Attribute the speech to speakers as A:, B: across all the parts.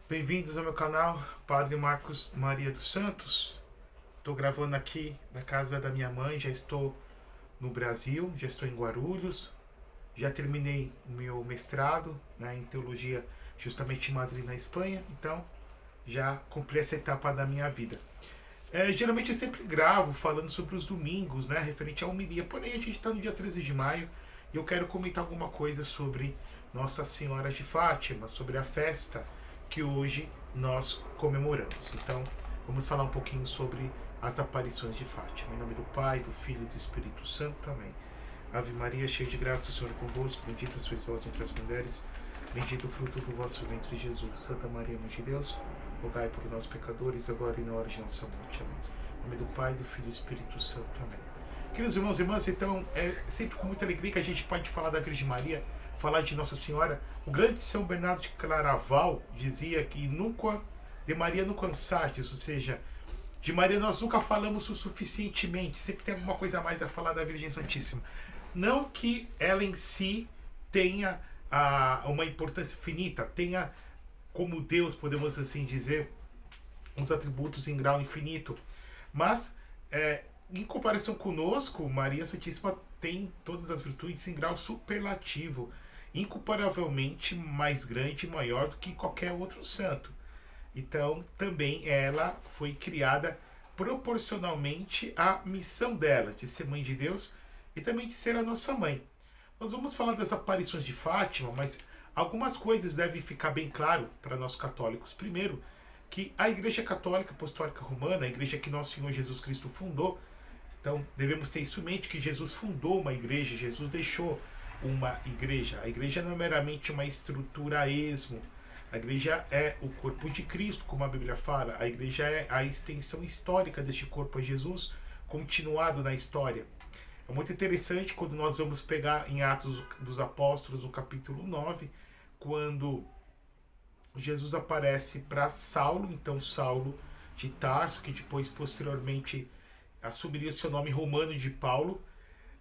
A: Bem-vindos ao meu canal, Padre Marcos Maria dos Santos. Estou gravando aqui na casa da minha mãe, já estou no Brasil, já estou em Guarulhos, já terminei o meu mestrado, né, em teologia justamente em Madrid, na Espanha, então já cumpri essa etapa da minha vida. Geralmente eu sempre gravo falando sobre os domingos, né, referente à homilia, porém a gente está no dia 13 de maio e eu quero comentar alguma coisa sobre Nossa Senhora de Fátima, sobre a festa que hoje nós comemoramos. Então, vamos falar um pouquinho sobre as aparições de Fátima. Em nome do Pai, do Filho e do Espírito Santo. Amém. Ave Maria, cheia de graça, o Senhor é convosco. Bendita sois vós entre as mulheres. Bendito o fruto do vosso ventre, Jesus. Santa Maria, Mãe de Deus, rogai por nós pecadores, agora e na hora de nossa morte. Amém. Em nome do Pai, do Filho e do Espírito Santo. Amém. Queridos irmãos e irmãs, então é sempre com muita alegria que a gente pode falar da Virgem Maria, falar de Nossa Senhora. O grande São Bernardo de Claraval dizia que nunca, de Maria não cansastes, ou seja, de Maria nós nunca falamos o suficientemente, sempre tem alguma coisa a mais a falar da Virgem Santíssima. Não que ela em si tenha uma importância finita, tenha como Deus, podemos assim dizer, uns atributos em grau infinito, mas em comparação conosco, Maria Santíssima tem todas as virtudes em grau superlativo, incomparavelmente mais grande e maior do que qualquer outro santo. Então, também ela foi criada proporcionalmente à missão dela, de ser mãe de Deus e também de ser a nossa mãe. Nós vamos falar das aparições de Fátima, mas algumas coisas devem ficar bem claro para nós católicos. Primeiro, que a Igreja Católica Apostólica Romana, a igreja que nosso Senhor Jesus Cristo fundou, então devemos ter isso em mente, que Jesus fundou uma igreja, Jesus deixou uma igreja. A igreja não é meramente uma estrutura a esmo. A igreja é o corpo de Cristo, como a Bíblia fala. A igreja é a extensão histórica deste corpo, a Jesus continuado na história. É muito interessante quando nós vamos pegar em Atos dos Apóstolos, no capítulo 9, quando Jesus aparece para Saulo, então Saulo de Tarso, que depois posteriormente assumiria seu nome romano de Paulo.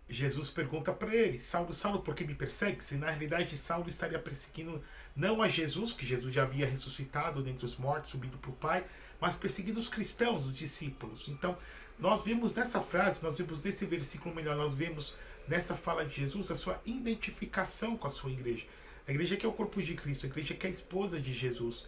A: Jesus pergunta para ele: Saulo, Saulo, por que me persegues? E na realidade Saulo estaria perseguindo não a Jesus, que Jesus já havia ressuscitado dentre os mortos, subido para o Pai, mas perseguindo os cristãos, os discípulos. Então nós vimos nessa frase, nós vimos nesse versículo melhor, nós vemos nessa fala de Jesus a sua identificação com a sua igreja. A igreja que é o corpo de Cristo, a igreja que é a esposa de Jesus.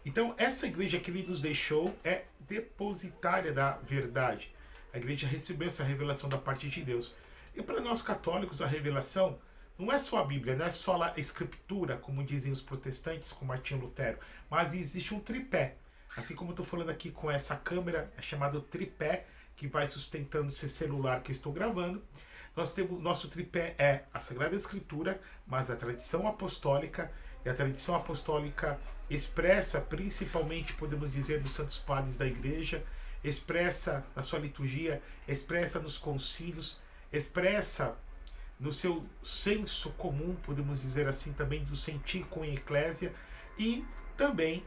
A: Então essa igreja que ele nos deixou é depositária da verdade. A igreja recebeu essa revelação da parte de Deus. E para nós católicos, a revelação não é só a Bíblia, não é só a Escritura, como dizem os protestantes, com Martinho Lutero, mas existe um tripé. Assim como eu estou falando aqui com essa câmera, é chamado tripé, que vai sustentando esse celular que eu estou gravando. Nós temos, nosso tripé é a Sagrada Escritura, mas a tradição apostólica, e a tradição apostólica expressa, principalmente, podemos dizer, dos santos padres da igreja, expressa na sua liturgia, expressa nos concílios, expressa no seu senso comum, podemos dizer assim, também do sentir com a eclésia, e também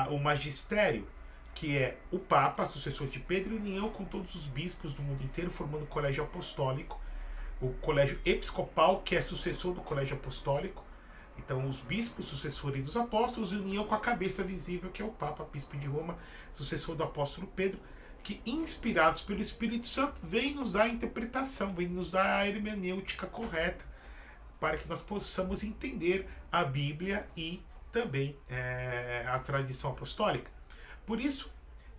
A: o magistério, que é o Papa, sucessor de Pedro, em união com todos os bispos do mundo inteiro, formando o colégio apostólico, o colégio episcopal, que é sucessor do colégio apostólico. Então, os bispos, sucessores dos apóstolos, em união com a cabeça visível, que é o Papa, bispo de Roma, sucessor do apóstolo Pedro, que, inspirados pelo Espírito Santo, vem nos dar a interpretação, vem nos dar a hermenêutica correta, para que nós possamos entender a Bíblia e também a tradição apostólica. Por isso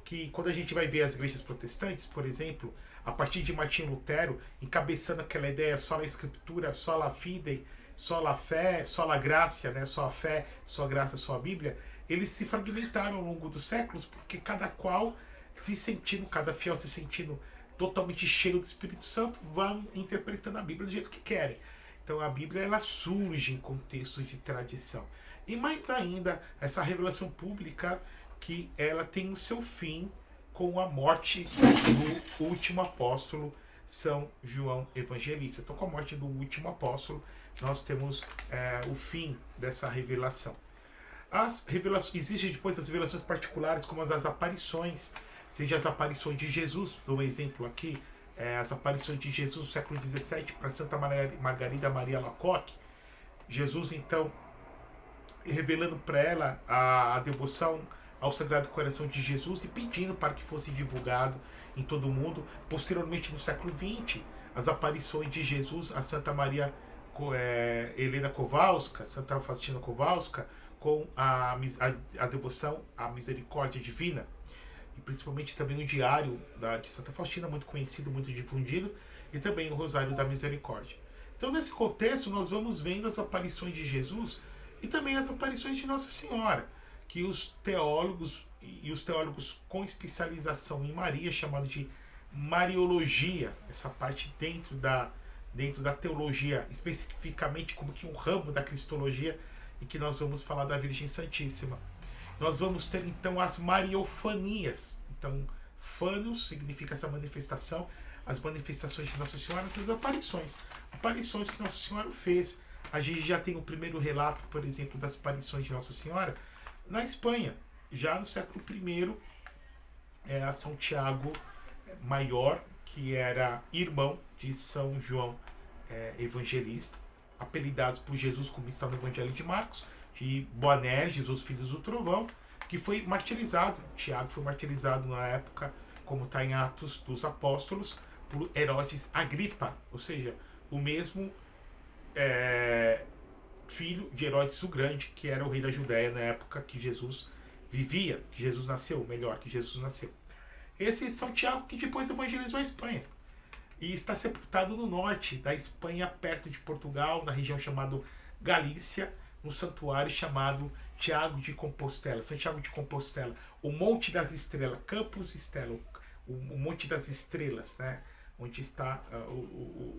A: que quando a gente vai ver as igrejas protestantes, por exemplo, a partir de Martinho Lutero, encabeçando aquela ideia só a Escritura, só a fide, só a fé, só a graça, né? Só a fé, só a graça, só a Bíblia, eles se fragmentaram ao longo dos séculos, porque cada qual se sentindo, cada fiel se sentindo totalmente cheio do Espírito Santo, vão interpretando a Bíblia do jeito que querem. Então a Bíblia, ela surge em contextos de tradição. E mais ainda, essa revelação pública, que ela tem o seu fim com a morte do último apóstolo, São João Evangelista. Então, com a morte do último apóstolo, nós temos o fim dessa revelação. As revelações, existem depois as revelações particulares, como as aparições, seja as aparições de Jesus, dou um exemplo aqui, as aparições de Jesus no século XVII para Santa Margarida Maria Alacoque. Jesus, então, revelando para ela a devoção ao Sagrado Coração de Jesus e pedindo para que fosse divulgado em todo o mundo. Posteriormente, no século XX, as aparições de Jesus a Santa Maria Helena Kowalska, Santa Faustina Kowalska, com a devoção à misericórdia divina, e principalmente também o diário de Santa Faustina, muito conhecido, muito difundido, e também o Rosário da Misericórdia. Então, nesse contexto, nós vamos vendo as aparições de Jesus e também as aparições de Nossa Senhora, que os teólogos com especialização em Maria, chamado de Mariologia, essa parte dentro da teologia, especificamente como que um ramo da Cristologia, e que nós vamos falar da Virgem Santíssima. Nós vamos ter então as Mariofanias. Então, Fanos significa essa manifestação, as manifestações de Nossa Senhora, as aparições que Nossa Senhora fez. A gente já tem o primeiro relato, por exemplo, das aparições de Nossa Senhora na Espanha, já no século I, a São Tiago Maior, que era irmão de São João Evangelista, apelidados por Jesus, como está no Evangelho de Marcos, de Boanerges, os filhos do trovão, que foi martirizado. Tiago foi martirizado na época, como está em Atos dos Apóstolos, por Herodes Agripa, ou seja, o mesmo filho de Herodes o Grande, que era o rei da Judéia na época que Jesus vivia, que Jesus nasceu. Esse é São Tiago, que depois evangelizou a Espanha, e está sepultado no norte da Espanha, perto de Portugal, na região chamada Galícia, no santuário chamado Tiago de Compostela, São Tiago de Compostela, o Monte das Estrelas, Campus Stella, o Monte das Estrelas, né? Onde está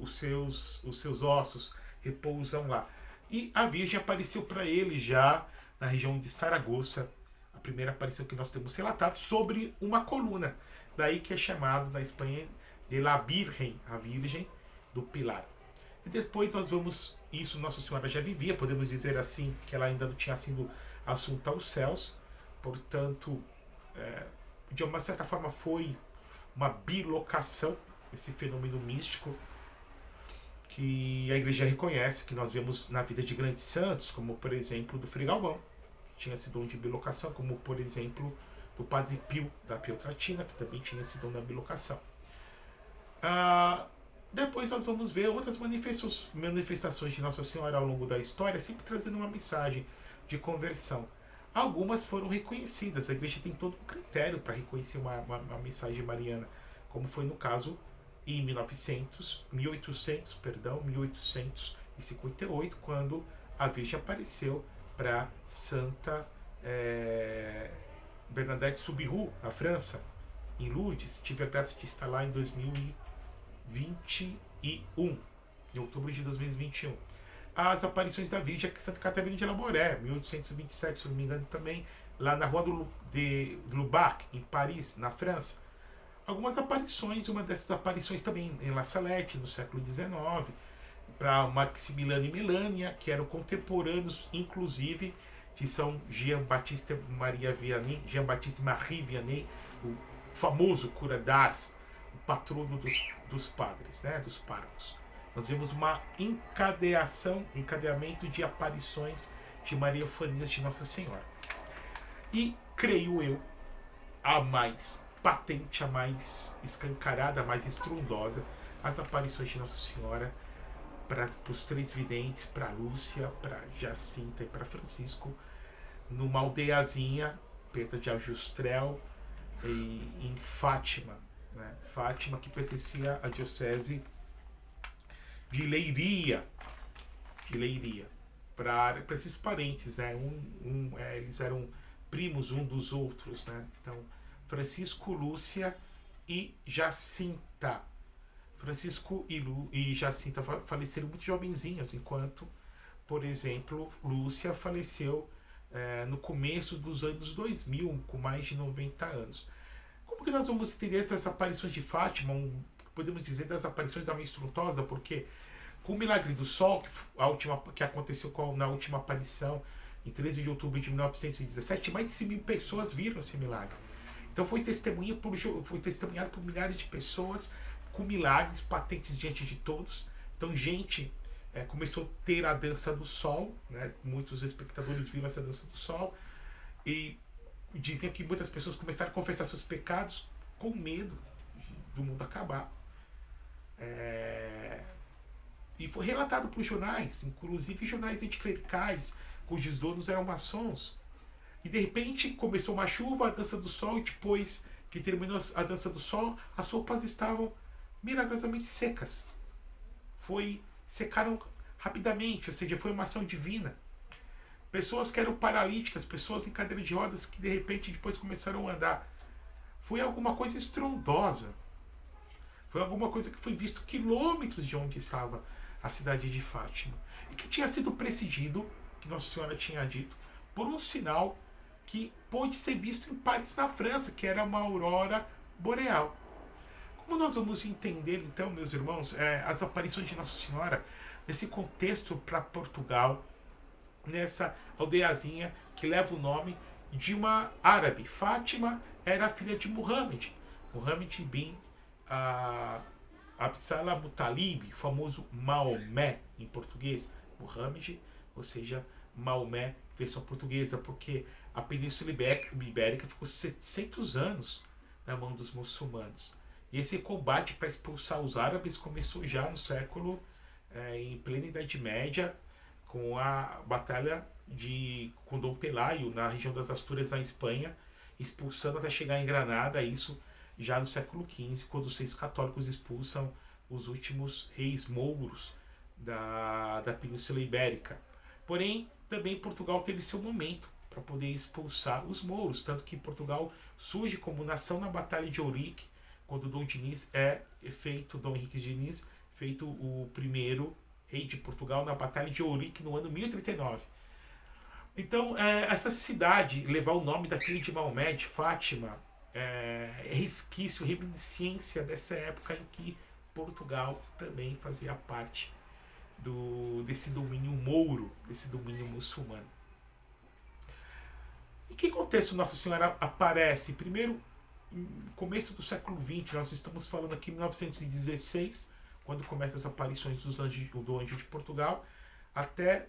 A: os seus ossos repousam lá. E a Virgem apareceu para ele já na região de Saragoça, a primeira aparição que nós temos relatado, sobre uma coluna, daí que é chamado na Espanha de La Virgen, a Virgem do Pilar. E depois nós vamos, isso Nossa Senhora já vivia, podemos dizer assim, que ela ainda não tinha sido assunta aos céus, portanto, de uma certa forma foi uma bilocação, esse fenômeno místico que a Igreja reconhece, que nós vemos na vida de grandes santos, como por exemplo do Frei Galvão, que tinha esse dom de bilocação, como por exemplo do Padre Pio, da Pietratina, que também tinha esse dom da bilocação. Depois nós vamos ver outras manifestações de Nossa Senhora ao longo da história, sempre trazendo uma mensagem de conversão. Algumas foram reconhecidas, a Igreja tem todo um critério para reconhecer uma mensagem mariana, como foi no caso em 1858, quando a Virgem apareceu para Santa Bernadette Soubirous, na França, em Lourdes. Tive a graça de estar lá em 2021, em outubro de 2021. As aparições da Virgem aqui em Santa Catarina de Laboré, 1827, se não me engano, também, lá na rua de Lubac, em Paris, na França. Algumas aparições, uma dessas aparições também em La Salette, no século XIX, para Maximiliano e Melânia, que eram contemporâneos, inclusive, de São Jean-Baptiste Marie Vianney, o famoso cura d'Ars, o patrono dos padres, né, dos párocos. Nós vemos uma encadeamento de aparições de Mariofanias de Nossa Senhora. E, creio eu, a mais patente, a mais escancarada, a mais estrondosa, as aparições de Nossa Senhora para os três videntes, para Lúcia, para Jacinta e para Francisco, numa aldeiazinha perto de Aljustrel, em Fátima, né? Fátima, que pertencia à diocese de Leiria, para esses parentes, né? Eles eram primos um dos outros, né? Então, Francisco, Lúcia e Jacinta. Francisco e Jacinta faleceram muito jovenzinhas, enquanto, por exemplo, Lúcia faleceu no começo dos anos 2000, com mais de 90 anos. Como que nós vamos entender essas aparições de Fátima? Podemos dizer das aparições da Mãe Estrontosa, porque com o Milagre do Sol, que aconteceu na última aparição, em 13 de outubro de 1917, mais de 100.000 pessoas viram esse milagre. Então foi testemunhado por milhares de pessoas, com milagres patentes diante de todos. Então gente começou a ter a dança do sol, né? Muitos espectadores viram essa dança do sol e dizem que muitas pessoas começaram a confessar seus pecados com medo do mundo acabar. E foi relatado por jornais, inclusive jornais anticlericais, cujos donos eram maçons. E de repente começou uma chuva, a dança do sol, e depois que terminou a dança do sol, as roupas estavam milagrosamente secas. Secaram rapidamente, ou seja, foi uma ação divina. Pessoas que eram paralíticas, pessoas em cadeira de rodas que de repente depois começaram a andar. Foi alguma coisa estrondosa. Foi alguma coisa que foi visto quilômetros de onde estava a cidade de Fátima. E que tinha sido precedido, que Nossa Senhora tinha dito, por um sinal que pôde ser visto em Paris, na França, que era uma aurora boreal. Como nós vamos entender, então, meus irmãos, as aparições de Nossa Senhora nesse contexto para Portugal, nessa aldeiazinha que leva o nome de uma árabe. Fátima era a filha de Muhammad bin Abdallah Muttalib, famoso Maomé em português. Muhammad, ou seja, Maomé, versão portuguesa, porque a Península Ibérica ficou 700 anos na mão dos muçulmanos. E esse combate para expulsar os árabes começou já no século, em plena Idade Média, com a batalha com Dom Pelayo na região das Astúrias, na Espanha, expulsando até chegar em Granada, isso já no século XV, quando os reis católicos expulsam os últimos reis mouros da Península Ibérica. Porém, também Portugal teve seu momento para poder expulsar os mouros, tanto que Portugal surge como nação na Batalha de Ourique, quando Dom Henrique Diniz, feito o primeiro rei de Portugal na Batalha de Ourique no ano 1039. Então, essa cidade, levar o nome da filha de Maomé, de Fátima, é resquício, reminiscência dessa época em que Portugal também fazia parte desse domínio mouro, desse domínio muçulmano. Em que contexto Nossa Senhora aparece? Primeiro, no começo do século XX, nós estamos falando aqui em 1916, quando começam as aparições do Anjo de Portugal, até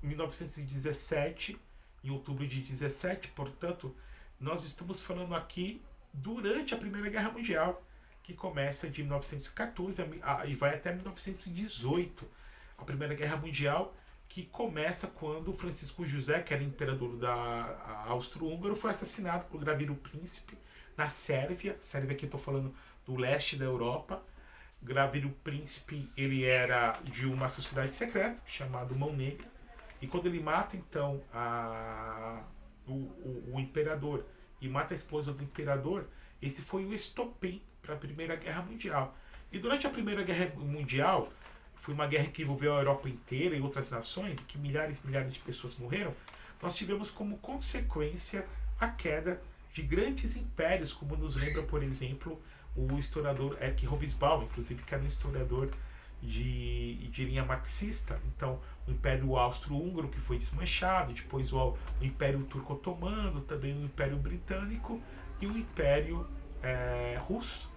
A: 1917, em outubro de 17, portanto, nós estamos falando aqui durante a Primeira Guerra Mundial, que começa de 1914 e vai até 1918. A Primeira Guerra Mundial, que começa quando Francisco José, que era imperador da Austro-Húngaro, foi assassinado por Graviro Príncipe na Sérvia. Sérvia, aqui eu estou falando do leste da Europa. Graviro Príncipe, ele era de uma sociedade secreta chamada Mão Negra, e quando ele mata então o imperador e mata a esposa do imperador, esse foi o estopim para a Primeira Guerra Mundial. E durante a Primeira Guerra Mundial, foi uma guerra que envolveu a Europa inteira e outras nações, e que milhares e milhares de pessoas morreram. Nós tivemos como consequência a queda de grandes impérios, como nos lembra, por exemplo, o historiador Erich Hobsbawm, inclusive, que era um historiador de linha marxista. Então, o Império Austro-Húngaro, que foi desmanchado, depois o Império Turco-Otomano, também o Império Britânico e o Império Russo.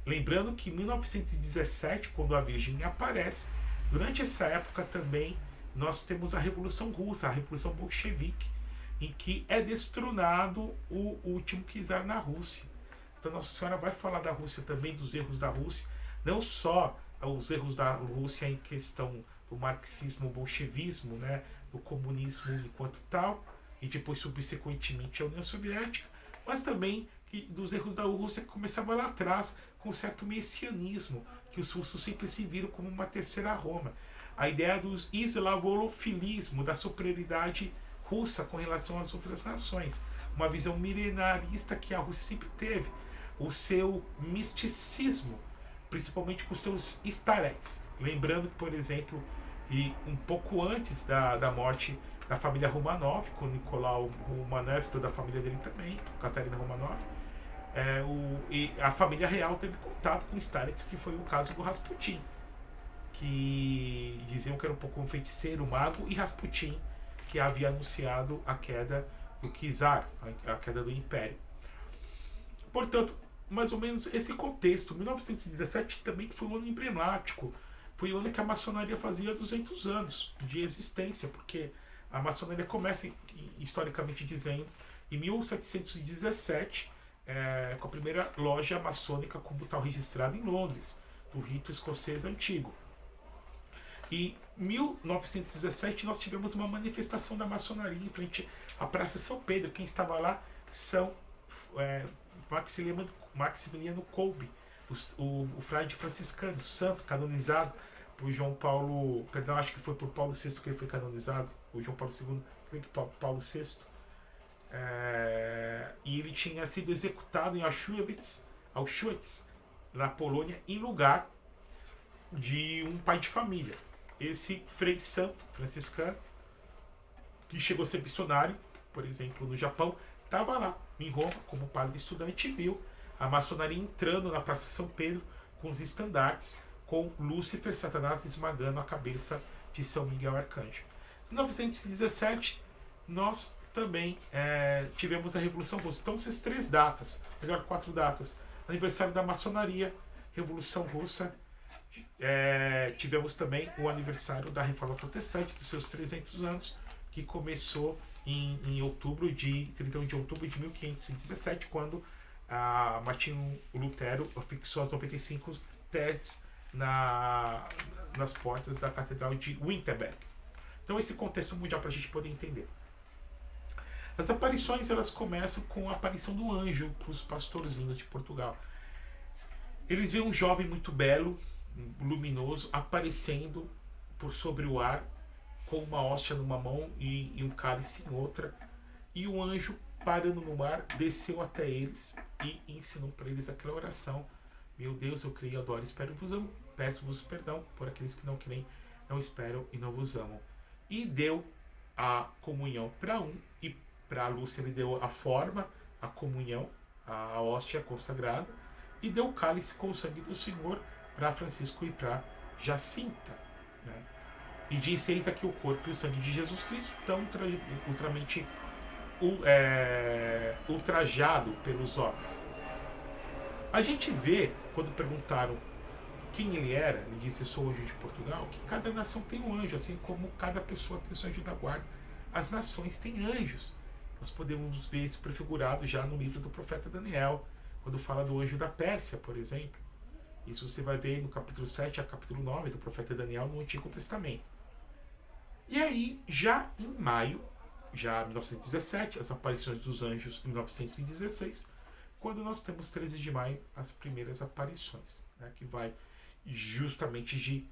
A: Lembrando que em 1917, quando a Virgínia aparece, durante essa época também nós temos a Revolução Russa, a Revolução Bolchevique, em que é destronado o último czar na Rússia. Então Nossa Senhora vai falar da Rússia também, dos erros da Rússia, não só os erros da Rússia em questão do marxismo, bolchevismo, né, do comunismo enquanto tal, e depois subsequentemente a União Soviética, mas também dos erros da Rússia que começava lá atrás com um certo messianismo, que os russos sempre se viram como uma terceira Roma. A ideia do eslavofilismo, da superioridade russa com relação às outras nações. Uma visão milenarista que a Rússia sempre teve. O seu misticismo, principalmente com seus starets. Lembrando que, por exemplo, e um pouco antes da morte da família Romanov, com Nicolau Romanov, toda a família dele também, Catarina Romanov, e a família real teve contato com starets, que foi o caso do Rasputin, que diziam que era um pouco um feiticeiro, um mago, e Rasputin, que havia anunciado a queda do czar, a queda do império. Portanto, mais ou menos esse contexto. 1917 também foi um ano emblemático foi o ano que a maçonaria fazia 200 anos de existência, porque a maçonaria começa, historicamente dizendo, em 1717, com a primeira loja maçônica como tal registrada em Londres, do rito escocês antigo. Em 1917 nós tivemos uma manifestação da maçonaria em frente à Praça São Pedro. Quem estava lá são Maximiliano Kolbe, o frade franciscano, santo, canonizado por João Paulo, perdão, acho que foi por Paulo VI que ele foi canonizado, ou João Paulo II, creio que Paulo VI. E ele tinha sido executado em Auschwitz, na Polônia, em lugar de um pai de família. Esse frei santo franciscano, que chegou a ser missionário, por exemplo, no Japão, estava lá em Roma como padre estudante e viu a maçonaria entrando na Praça São Pedro com os estandartes, com Lúcifer, Satanás esmagando a cabeça de São Miguel Arcanjo. Em 1917, nós também tivemos a Revolução Russa. Então, essas 3 datas, melhor 4 datas: aniversário da maçonaria, Revolução Russa, tivemos também o aniversário da Reforma Protestante, dos seus 300 anos, que começou em 31 de outubro de 1517, quando Martinho Lutero fixou as 95 teses nas portas da Catedral de Wittenberg. Então, esse contexto mundial para a gente poder entender. As aparições, elas começam com a aparição do anjo para os pastorzinhos de Portugal. Eles veem um jovem muito belo, luminoso, aparecendo por sobre o ar, com uma hóstia numa mão e um cálice em outra, e o anjo, parando no mar, desceu até eles e ensinou para eles aquela oração: meu Deus, eu creio, adoro, espero e vos amo, peço-vos perdão por aqueles que não creem, não esperam e não vos amam. E deu a comunhão para um, e para a Lúcia ele deu a forma, a comunhão, a hóstia consagrada, e deu o cálice com o sangue do Senhor para Francisco e para Jacinta, né? E disse: eis aqui o corpo e o sangue de Jesus Cristo, tão ultramente ultrajado pelos homens. A gente vê, quando perguntaram quem ele era, ele disse: sou anjo de Portugal, que cada nação tem um anjo, assim como cada pessoa tem o seu anjo da guarda. As nações têm anjos. Nós podemos ver isso prefigurado já no livro do profeta Daniel, quando fala do anjo da Pérsia, por exemplo. Isso você vai ver no capítulo 7 a capítulo 9 do profeta Daniel no Antigo Testamento. E aí, já em maio, já em 1917, as aparições dos anjos em 1916, quando nós temos 13 de maio, as primeiras aparições, né, que vai justamente de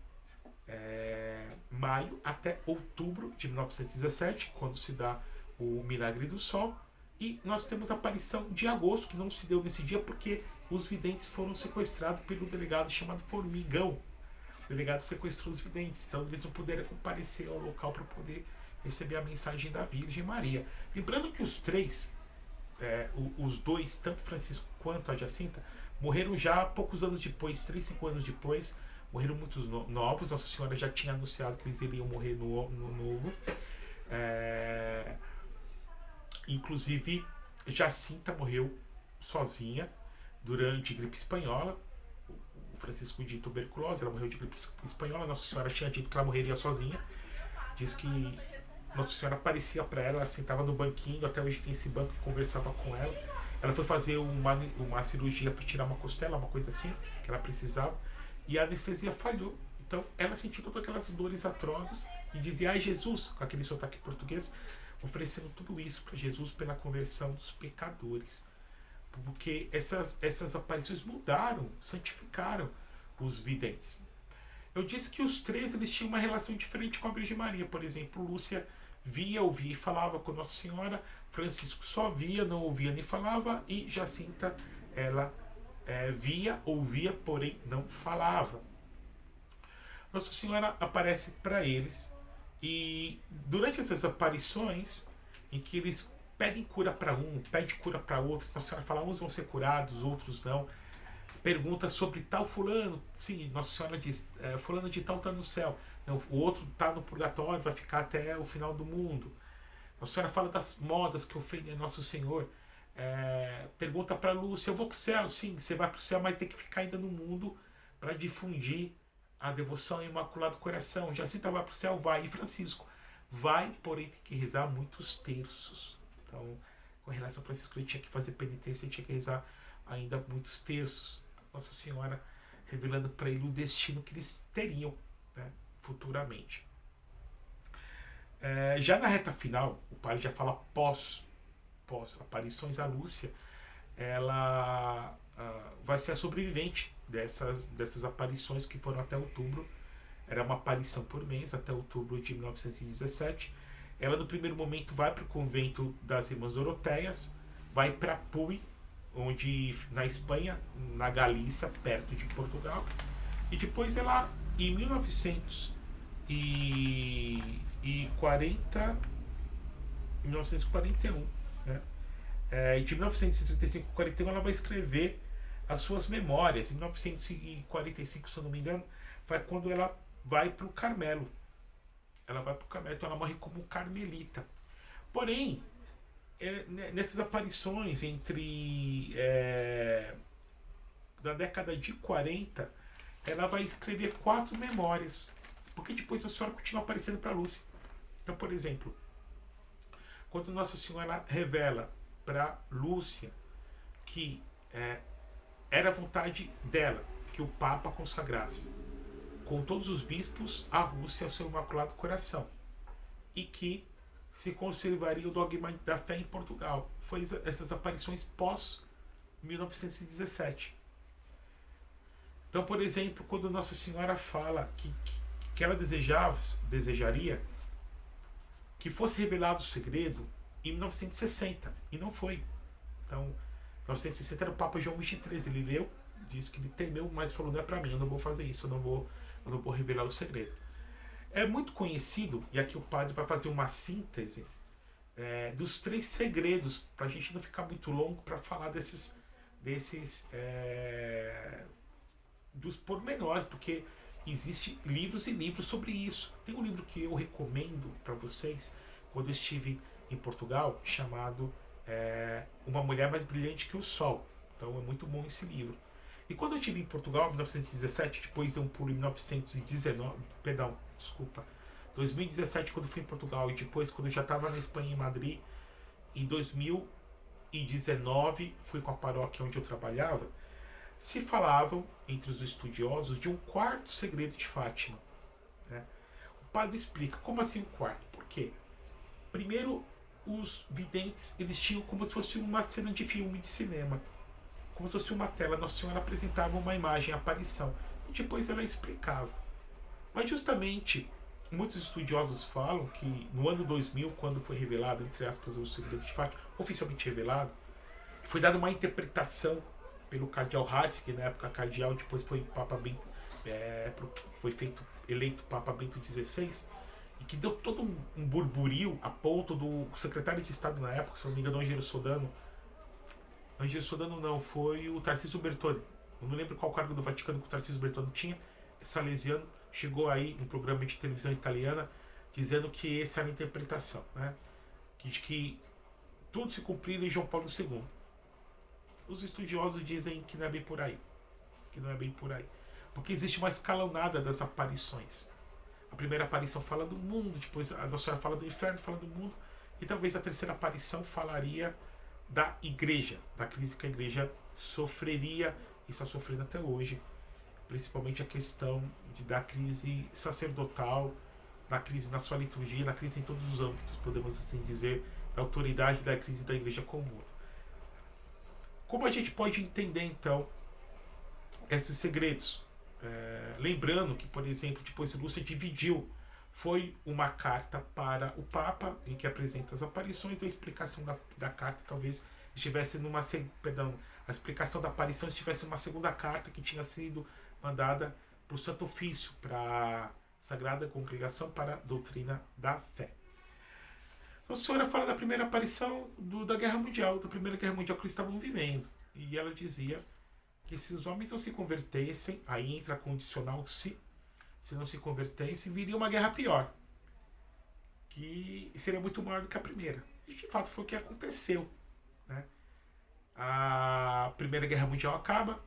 A: maio até outubro de 1917, quando se dá o Milagre do Sol. E nós temos a aparição de agosto, que não se deu nesse dia porque os videntes foram sequestrados pelo delegado chamado Formigão. O delegado sequestrou os videntes, então eles não puderam comparecer ao local para poder receber a mensagem da Virgem Maria. Lembrando que os 3, os 2, tanto Francisco quanto a Jacinta, morreram já poucos anos depois, 3, 5 anos depois, morreram muitos novos. Nossa Senhora já tinha anunciado que eles iriam morrer no novo. Inclusive, Jacinta morreu sozinha durante gripe espanhola. O Francisco de tuberculose, ela morreu de gripe espanhola. Nossa Senhora tinha dito que ela morreria sozinha. Diz que Nossa Senhora aparecia para ela, sentava no banquinho, até hoje tem esse banco, que conversava com ela. Ela foi fazer uma cirurgia para tirar uma costela, uma coisa assim, que ela precisava, e a anestesia falhou. Então ela sentiu todas aquelas dores atrozes e dizia: ai Jesus, com aquele sotaque português, oferecendo tudo isso para Jesus pela conversão dos pecadores. Porque essas aparições mudaram, santificaram os videntes. Eu disse que os 3 eles tinham uma relação diferente com a Virgem Maria. Por exemplo, Lúcia via, ouvia e falava com Nossa Senhora. Francisco só via, não ouvia nem falava. E Jacinta, ela via, ouvia, porém não falava. Nossa Senhora aparece para eles, e durante essas aparições, em que eles pedem cura para um, pedem cura para outro, Nossa Senhora fala: uns vão ser curados, outros não. Pergunta sobre tal fulano, sim, Nossa Senhora diz: fulano de tal está no céu, não, o outro está no purgatório, vai ficar até o final do mundo. Nossa Senhora fala das modas que ofendem a Nosso Senhor. Pergunta para Lúcia: eu vou para o céu? Sim, você vai para o céu, mas tem que ficar ainda no mundo para difundir a devoção ao Imaculado Coração. Jacinta vai para o céu, vai. E Francisco vai, porém tem que rezar muitos terços. Então, com relação a Francisco, ele tinha que fazer penitência, ele tinha que rezar ainda muitos terços. Nossa Senhora revelando para ele o destino que eles teriam, né, futuramente. Já na reta final, o padre já fala pós aparições, a Lúcia, ela vai ser a sobrevivente dessas aparições que foram até outubro. Era uma aparição por mês até outubro de 1917. Ela no primeiro momento vai para o convento das Irmãs Doroteias, vai para Puy, onde na Espanha, na Galícia, perto de Portugal, e depois ela, em 1941, né? De 1935 a 41 ela vai escrever as suas memórias. Em 1945, se eu não me engano, vai quando ela vai para o Carmelo. Ela vai para o Carmelo, então ela morre como carmelita. Porém, nessas aparições da década de 40, ela vai escrever 4 memórias, porque depois a senhora continua aparecendo para Lúcia. Então, por exemplo, quando Nossa Senhora revela para Lúcia que era vontade dela que o Papa consagrasse com todos os bispos a Rússia ao seu Imaculado Coração, e que se conservaria o dogma da fé em Portugal. Foi essas aparições pós 1917. Então, por exemplo, quando Nossa Senhora fala que ela desejaria que fosse revelado o segredo em 1960, e não foi. Então, 1960 era o Papa João XXIII, ele leu, disse que ele temeu, mas falou: não é para mim, eu não vou fazer isso, eu não vou revelar o segredo. É muito conhecido, e aqui o padre vai fazer uma síntese dos 3 segredos, para a gente não ficar muito longo para falar dos pormenores, porque existem livros e livros sobre isso. Tem um livro que eu recomendo para vocês, quando eu estive em Portugal, chamado Uma Mulher Mais Brilhante que o Sol. Então é muito bom esse livro. E quando eu estive em Portugal, em 1917, depois deu um pulo em 2017, quando fui em Portugal, e depois quando eu já estava na Espanha, em Madrid, em 2019, fui com a paróquia onde eu trabalhava, se falavam, entre os estudiosos, de um 4º segredo de Fátima. Né? O padre explica, como assim um 4º? Por quê? Primeiro, os videntes, eles tinham como se fosse uma cena de filme, de cinema. Como se fosse uma tela. Nossa Senhora apresentava uma imagem, a aparição, e depois ela explicava. Mas justamente, muitos estudiosos falam que no ano 2000, quando foi revelado, entre aspas, o segredo de Fátima, oficialmente revelado, foi dada uma interpretação pelo cardeal Ratzinger, na época cardeal, depois foi Papa Bento, eleito Papa Bento XVI, e que deu todo um burburinho a ponto do secretário de Estado na época, se não me engano, Ângelo Sodano não, foi o Tarcísio Bertone. Eu não lembro qual cargo do Vaticano que o Tarcísio Bertone tinha, salesiano, chegou aí num programa de televisão italiana dizendo que essa era a interpretação, né? Que tudo se cumpriu em João Paulo II. Os estudiosos dizem que não é bem por aí. Porque existe uma escalonada das aparições. A primeira aparição fala do mundo, depois a Nossa Senhora fala do inferno, fala do mundo, e talvez a terceira aparição falaria da igreja, da crise que a igreja sofreria e está sofrendo até hoje, principalmente a questão da crise sacerdotal, da crise na sua liturgia, da crise em todos os âmbitos, podemos assim dizer, da autoridade da crise da igreja comum. Como a gente pode entender então esses segredos? Lembrando que, por exemplo, depois Lúcia dividiu, foi uma carta para o Papa, em que apresenta as aparições, e a explicação da carta talvez estivesse a explicação da aparição estivesse numa segunda carta que tinha sido mandada para o Santo Ofício, para a Sagrada Congregação para a Doutrina da Fé. A senhora fala da primeira aparição da Guerra Mundial, da Primeira Guerra Mundial que eles estavam vivendo, e ela dizia que se os homens não se convertessem, aí entra a condicional se não se convertessem, viria uma guerra pior, que seria muito maior do que a primeira. E de fato foi o que aconteceu. Né? A Primeira Guerra Mundial acaba,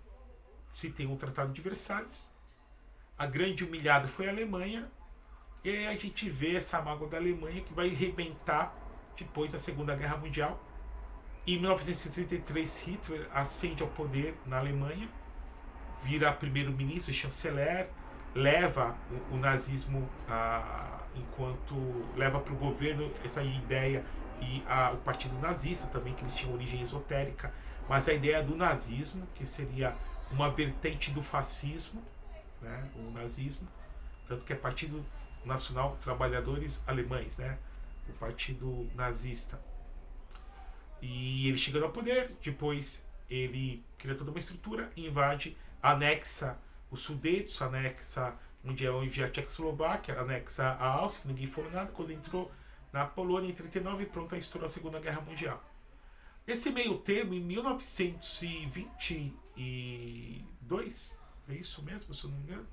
A: se tem um Tratado de Versalhes, A grande humilhada foi a Alemanha. E aí a gente vê essa mágoa da Alemanha que vai arrebentar depois da Segunda Guerra Mundial. Em 1933, Hitler ascende ao poder na Alemanha, vira primeiro-ministro e chanceler, leva o nazismo enquanto leva para o governo essa ideia e o partido nazista também, que eles tinham origem esotérica, mas a ideia do nazismo, que seria uma vertente do fascismo, né, o nazismo, tanto que é Partido Nacional Trabalhadores Alemães, né, o partido nazista. E ele chegando ao poder, depois ele cria toda uma estrutura, invade, anexa os Sudetos, anexa onde é a Tchecoslováquia, anexa a Áustria, ninguém falou nada. Quando entrou na Polônia em 1939, pronto, estourou a Segunda Guerra Mundial. Nesse meio termo, em 1922, é isso mesmo, se eu não me engano,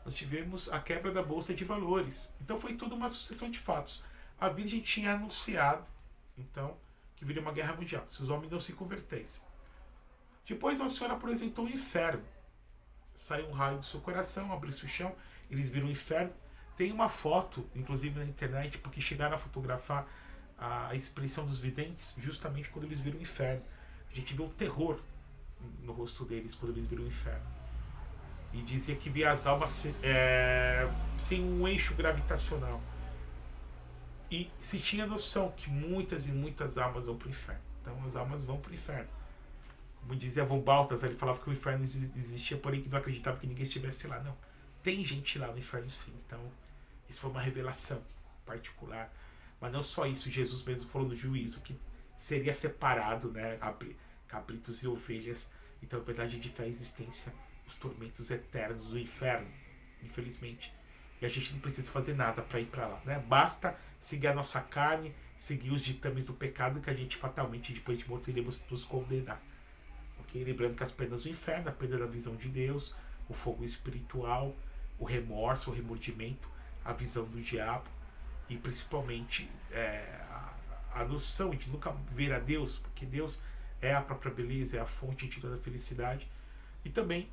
A: nós tivemos a quebra da Bolsa de Valores. Então foi toda uma sucessão de fatos. A Virgem tinha anunciado, então, que viria uma guerra mundial, se os homens não se convertessem. Depois Nossa Senhora apresentou o inferno. Saiu um raio do seu coração, abriu-se o chão, eles viram o inferno. Tem uma foto, inclusive na internet, porque chegaram a fotografar a expressão dos videntes justamente quando eles viram o inferno. A gente vê o terror no rosto deles quando eles viram o inferno. E dizia que via as almas sem um eixo gravitacional. E se tinha noção que muitas e muitas almas vão para o inferno. Então as almas vão para o inferno. Como dizia Von Balthasar, ele falava que o inferno existia, porém que não acreditava que ninguém estivesse lá. Não, tem gente lá no inferno sim. Então isso foi uma revelação particular. Mas não só isso, Jesus mesmo falou no juízo que seria separado, né, cabritos e ovelhas. Então, na verdade, de fé a existência, os tormentos eternos do inferno, infelizmente. E a gente não precisa fazer nada para ir para lá, né? Basta seguir a nossa carne, seguir os ditames do pecado, que a gente fatalmente, depois de morto, iremos nos condenar. Okay? Lembrando que as penas do inferno, a perda da visão de Deus, o fogo espiritual, o remorso, o remordimento, a visão do diabo e principalmente a noção de nunca ver a Deus, porque Deus é a própria beleza, é a fonte de toda a felicidade, e também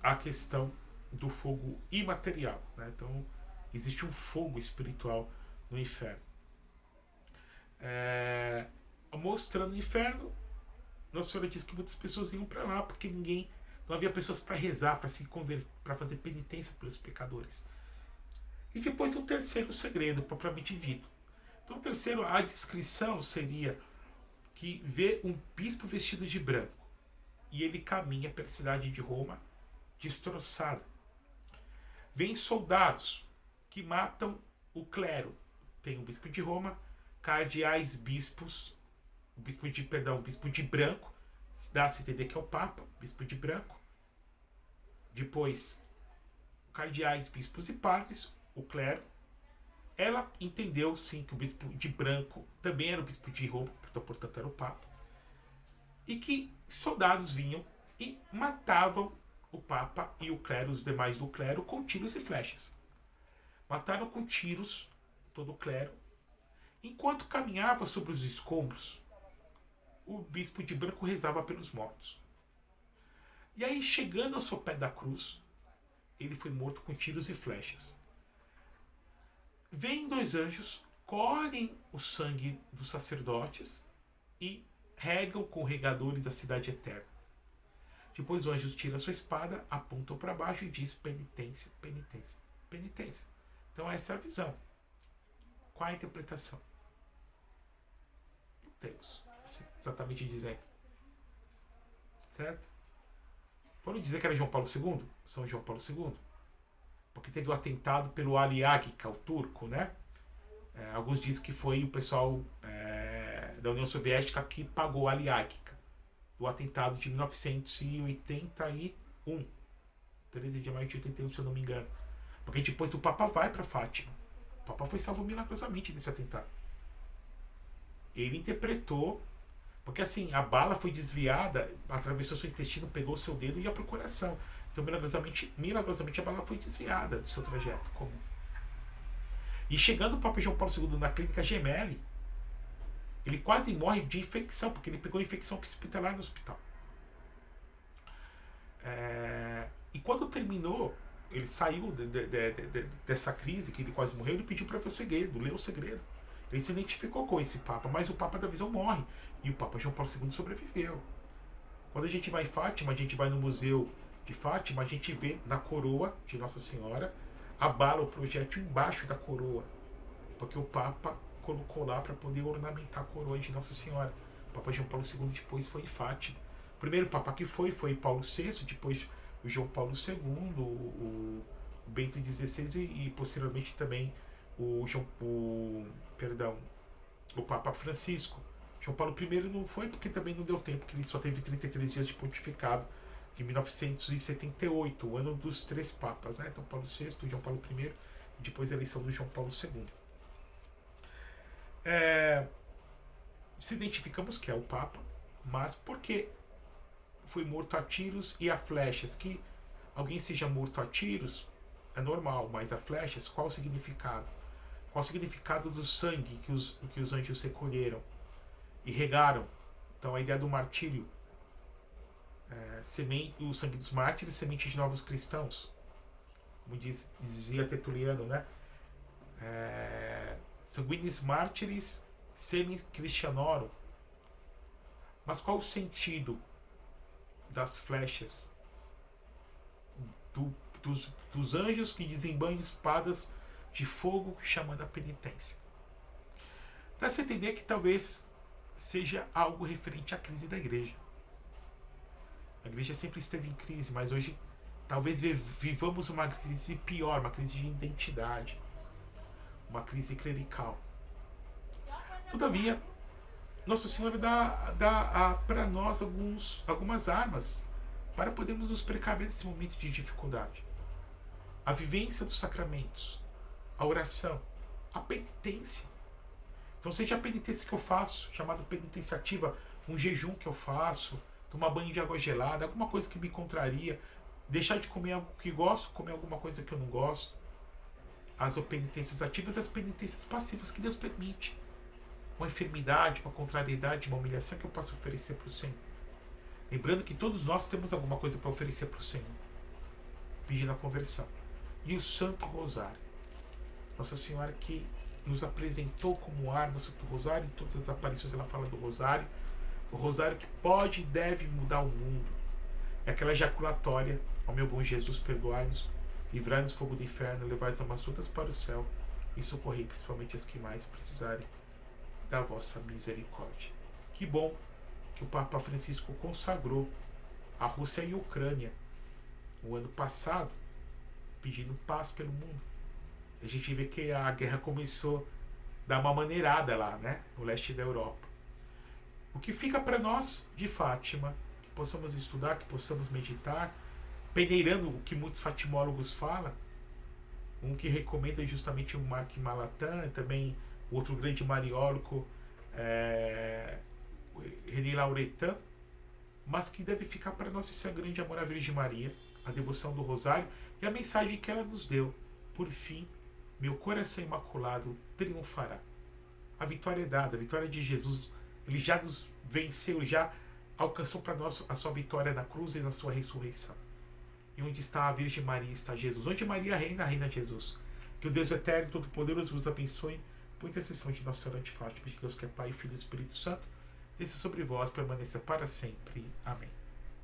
A: a questão do fogo imaterial, né? Então existe um fogo espiritual no inferno. Mostrando o inferno, Nossa Senhora diz que muitas pessoas iam para lá porque não havia pessoas para rezar, para se converter, para fazer penitência pelos pecadores. E depois um terceiro segredo, propriamente dito. Então, o terceiro, a descrição seria que vê um bispo vestido de branco e ele caminha pela cidade de Roma destroçada. Vêm soldados que matam o clero. Tem o bispo de Roma, cardeais bispos, o bispo de branco, dá-se a entender que é o Papa, bispo de branco. Depois, cardeais, bispos e padres, o clero. Ela entendeu, sim, que o bispo de branco também era o bispo de Roma, portanto era o Papa. E que soldados vinham e matavam o Papa e o clero, os demais do clero, com tiros e flechas. Mataram com tiros todo o clero. Enquanto caminhava sobre os escombros, o bispo de branco rezava pelos mortos. E aí, chegando ao seu pé da cruz, ele foi morto com tiros e flechas. Vêm dois anjos, colhem o sangue dos sacerdotes e regam com regadores a cidade eterna. Depois o anjo tira sua espada, aponta para baixo e diz penitência, penitência, penitência. Então essa é a visão. Qual a interpretação? Não temos, assim, exatamente dizendo. Certo? Foram dizer que era João Paulo II? São João Paulo II? Porque teve o atentado pelo Ali Agca, o turco, né? Alguns dizem que foi o pessoal da União Soviética que pagou Ali Agca, do atentado de 1981, 13 de maio de 81, se eu não me engano. Porque depois o Papa vai para Fátima. O Papa foi salvo milagrosamente desse atentado. Ele interpretou, porque assim, a bala foi desviada, atravessou seu intestino, pegou o seu dedo e ia para o coração. Então, milagrosamente a bala foi desviada do seu trajeto comum. E chegando o Papa João Paulo II na clínica Gemelli, ele quase morre de infecção, porque ele pegou infecção hospitalar no hospital. E quando terminou ele saiu dessa crise, que ele quase morreu, ele pediu para ver o segredo, ler o segredo. Ele se identificou com esse Papa, mas o Papa da Visão morre. E o Papa João Paulo II sobreviveu. Quando a gente vai em Fátima, a gente vai no museu de Fátima, a gente vê na coroa de Nossa Senhora a bala, o projétil embaixo da coroa. Porque o Papa colocou lá para poder ornamentar a coroa de Nossa Senhora. O Papa João Paulo II depois foi em Fátima. O primeiro Papa que foi Paulo VI, depois o João Paulo II, o Bento XVI e posteriormente também o Papa Francisco. João Paulo I não foi porque também não deu tempo, porque ele só teve 33 dias de pontificado, em 1978, o ano dos 3 papas, né? Então Paulo VI, João Paulo I e depois a eleição do João Paulo II. Se identificamos que é o Papa, mas por que foi morto a tiros e a flechas? Que alguém seja morto a tiros é normal, mas a flechas, qual o significado? Qual o significado do sangue que os anjos recolheram e regaram? Então a ideia do martírio, o sangue dos mártires, semente de novos cristãos, como dizia Tertuliano, né? Sanguinis martyris semen Christianorum. Mas qual o sentido das flechas dos anjos que desembanham espadas de fogo chamando a penitência? Dá-se a entender que talvez seja algo referente à crise da igreja. A igreja sempre esteve em crise, mas hoje talvez vivamos uma crise pior, uma crise de identidade, uma crise clerical. Todavia, Nossa Senhora dá para nós algumas armas para podermos nos precaver nesse momento de dificuldade. A vivência dos sacramentos, a oração, a penitência. Então seja a penitência que eu faço, chamada penitência ativa, um jejum que eu faço, tomar banho de água gelada, alguma coisa que me contraria, deixar de comer algo que gosto, comer alguma coisa que eu não gosto. As penitências ativas e as penitências passivas que Deus permite. Uma enfermidade, uma contrariedade, uma humilhação que eu posso oferecer para o Senhor. Lembrando que todos nós temos alguma coisa para oferecer para o Senhor, pedindo a conversão. E o Santo Rosário. Nossa Senhora que nos apresentou como arma o Santo Rosário, em todas as aparições ela fala do Rosário. O Rosário que pode e deve mudar o mundo. É aquela ejaculatória: ó meu bom Jesus, perdoai-nos, livrai-nos do fogo do inferno, levai as almas todas para o céu e socorrei principalmente as que mais precisarem da vossa misericórdia. Que bom que o Papa Francisco consagrou a Rússia e a Ucrânia no ano passado, pedindo paz pelo mundo. A gente vê que a guerra começou a dar uma maneirada lá, né, no leste da Europa. O que fica para nós de Fátima, que possamos estudar, que possamos meditar, peneirando o que muitos fatimólogos falam, um que recomenda justamente o Marc Malatan, também outro grande mariólogo, René Lauretin, mas que deve ficar para nós esse grande amor à Virgem Maria, a devoção do Rosário e a mensagem que ela nos deu. Por fim, meu coração imaculado triunfará. A vitória é dada, a vitória de Jesus. Ele já nos venceu, ele já alcançou para nós a sua vitória na cruz e na sua ressurreição. E onde está a Virgem Maria, está Jesus. Onde Maria reina, reina Jesus. Que o Deus eterno e todo-poderoso vos abençoe, por intercessão de Nossa Senhora de Fátima, de Deus que é Pai, Filho e Espírito Santo, desça sobre vós, permaneça para sempre. Amém.